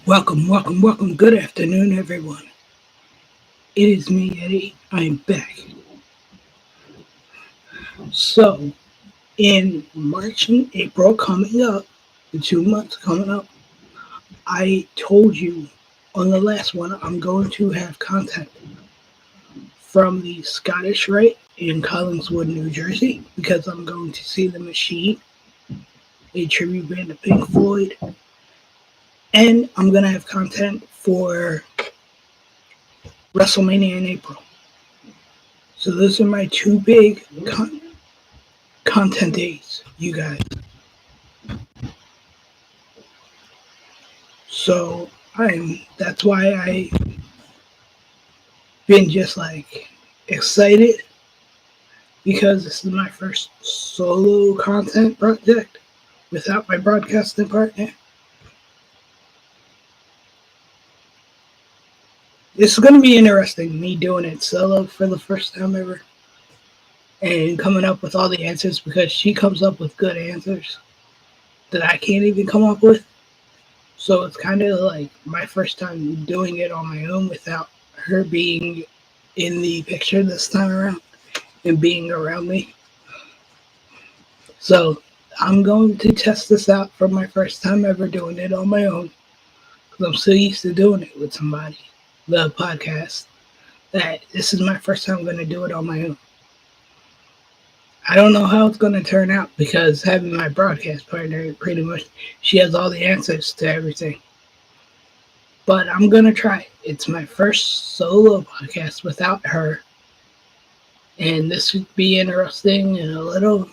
Welcome. Good afternoon, everyone. It is me, Eddie. I am back. So, in March and April coming up, the 2 months coming up, I told you on the last one I'm going to have content from the Scottish Rite in Collingswood, New Jersey, because I'm going to see the Machine, a tribute band to Pink Floyd, and I'm going to have content for WrestleMania in April. So those are my two big content days, you guys. So that's why I been just like excited because this is my first solo content project without my broadcasting partner. It's gonna be interesting, me doing it solo for the first time ever and coming up with all the answers because she comes up with good answers that I can't even come up with. So it's kind of like my first time doing it on my own without her being in the picture this time around and being around me. So I'm going to test this out for my first time ever doing it on my own because I'm so used to doing it with somebody, the podcast, that this is my first time going to do it on my own. I don't know how it's going to turn out because having my broadcast partner, pretty much, she has all the answers to everything. But I'm going to try. It's my first solo podcast without her. And this would be interesting and a little.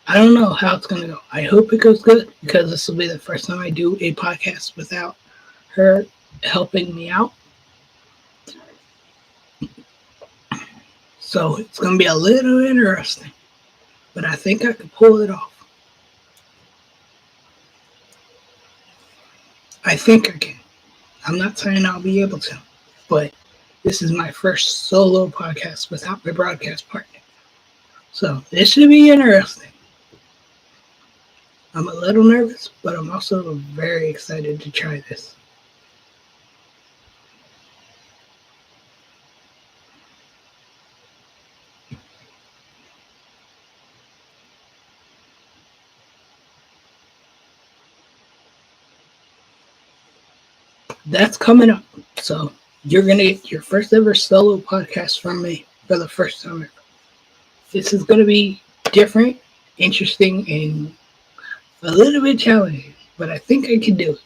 I don't know how it's going to go. I hope it goes good because this will be the first time I do a podcast without her helping me out. So it's going to be a little interesting. But I think I can pull it off. I think I can. I'm not saying I'll be able to. But this is my first solo podcast without my broadcast partner. So this should be interesting. I'm a little nervous, but I'm also very excited to try this. That's coming up. So you're going to get your first ever solo podcast from me for the first time ever. This is going to be different, interesting, and a little bit challenging, but I think I can do it.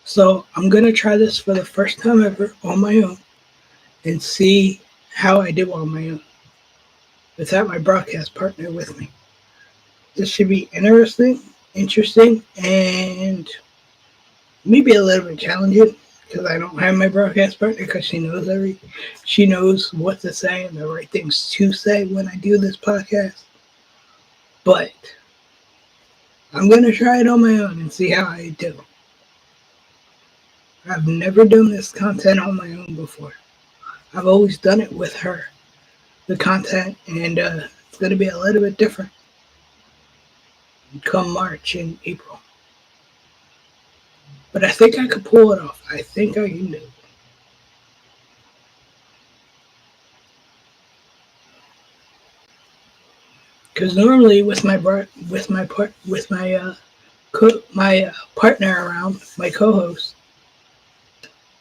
So I'm going to try this for the first time ever on my own and see how I do on my own without my broadcast partner with me. This should be interesting, and maybe a little bit challenging because I don't have my broadcast partner because she knows what to say and the right things to say when I do this podcast. But I'm gonna try it on my own and see how I do. I've never done this content on my own before. I've always done it with her, the content, and it's gonna be a little bit different come March and April. But I think I could pull it off. I think I can do it. Because normally with my partner around, my co-host,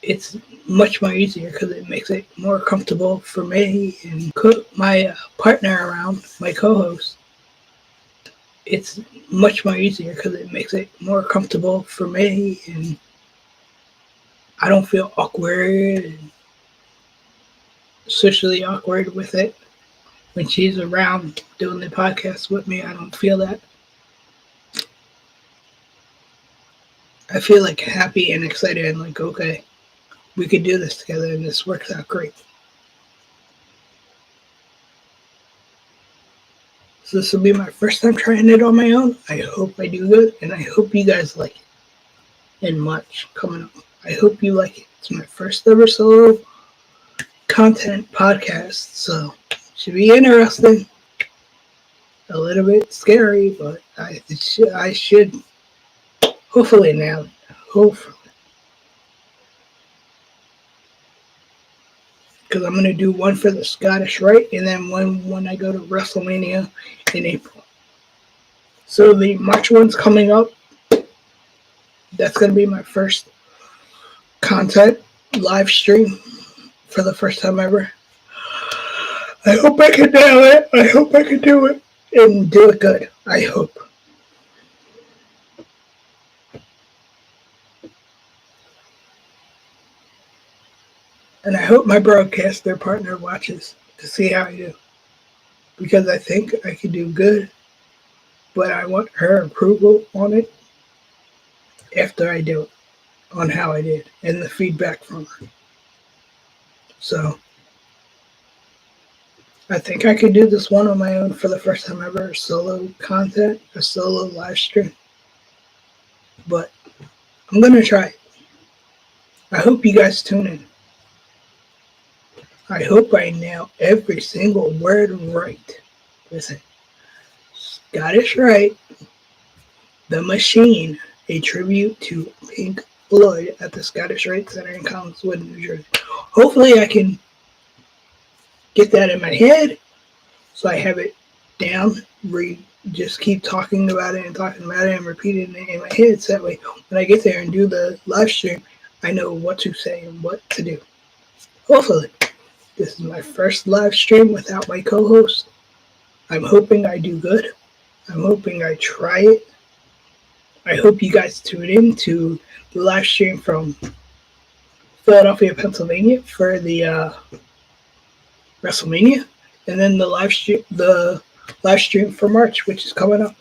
it's much more easier because it makes it more comfortable for me and my partner around, my co-host. It's much more easier because it makes it more comfortable for me and I don't feel awkward and socially awkward with it. When she's around doing the podcast with me, I don't feel that. I feel like happy and excited and like, okay, we could do this together, and this works out great. So this will be my first time trying it on my own. I hope I do good, and I hope you guys like it. And much coming up. I hope you like it. It's my first ever solo content podcast, so it should be interesting. A little bit scary, but I should hopefully nail it. Hopefully. Because I'm going to do one for the Scottish Rite and then one when I go to WrestleMania in April. So the March one's coming up. That's going to be my first content live stream for the first time ever. I hope I can nail it. I hope I can do it and do it good. I hope. And I hope my broadcaster partner watches to see how I do. Because I think I could do good, but I want her approval on it after I do it, on how I did, and the feedback from her. So I think I could do this one on my own for the first time ever, solo content, a solo live stream. But I'm going to try it. I hope you guys tune in. I hope I nail every single word right. Listen, Scottish Rite, The Machine, a tribute to Pink Floyd at the Scottish Rite Center in Collinswood, New Jersey. Hopefully I can get that in my head so I have it down, just keep talking about it and repeating it in my head so that way when I get there and do the live stream, I know what to say and what to do. Hopefully. This is my first live stream without my co-host. I'm hoping I do good. I'm hoping I try it. I hope you guys tune in to the live stream from Philadelphia, Pennsylvania for the WrestleMania, and then the live stream for March, which is coming up.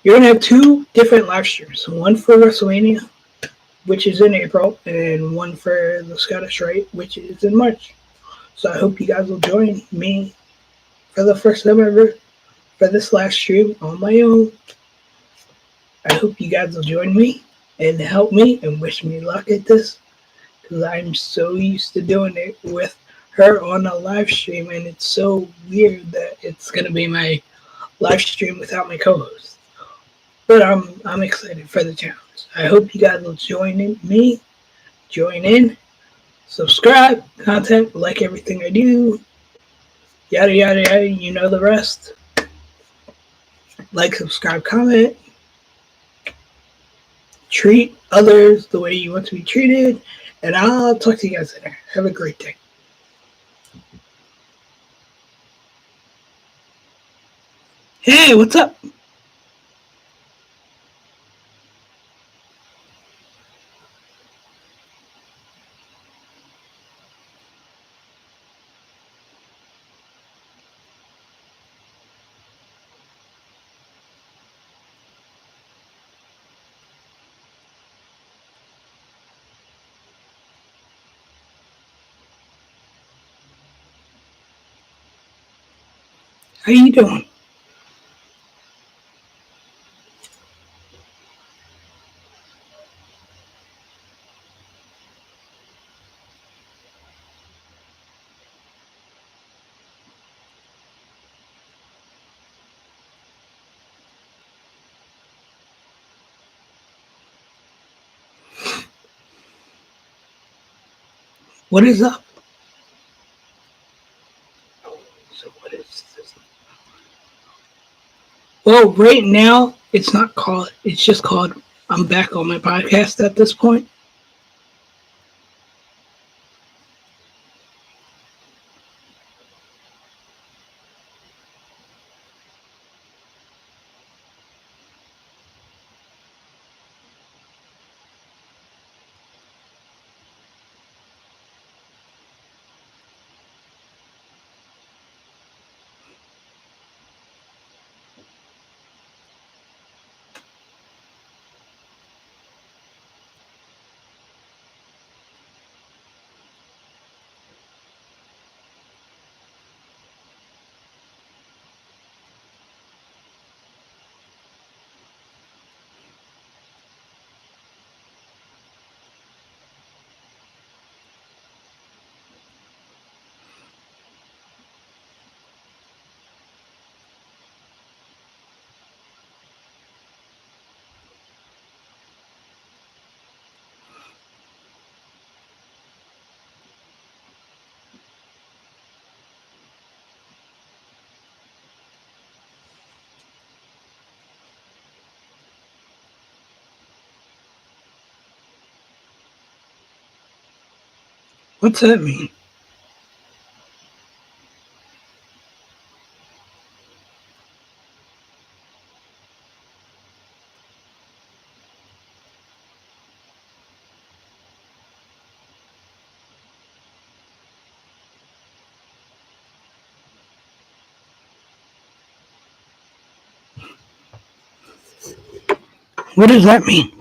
You're gonna have two different live streams. One for WrestleMania, which is in April, and one for the Scottish Rite, which is in March. So I hope you guys will join me for the first time ever for this live stream on my own. I hope you guys will join me and help me and wish me luck at this because I'm so used to doing it with her on a live stream, and it's so weird that it's gonna be my live stream without my co-host. But I'm excited for the challenge. I hope you guys will join in, subscribe, content, like everything I do, yada yada yada. You know the rest. Like, subscribe, comment. Treat others the way you want to be treated, and I'll talk to you guys later. Have a great day. Hey, what's up? How you doing? What is up? So what is this? Well, right now it's not called. It's just called. I'm back on my podcast at this point. What's that mean? What does that mean?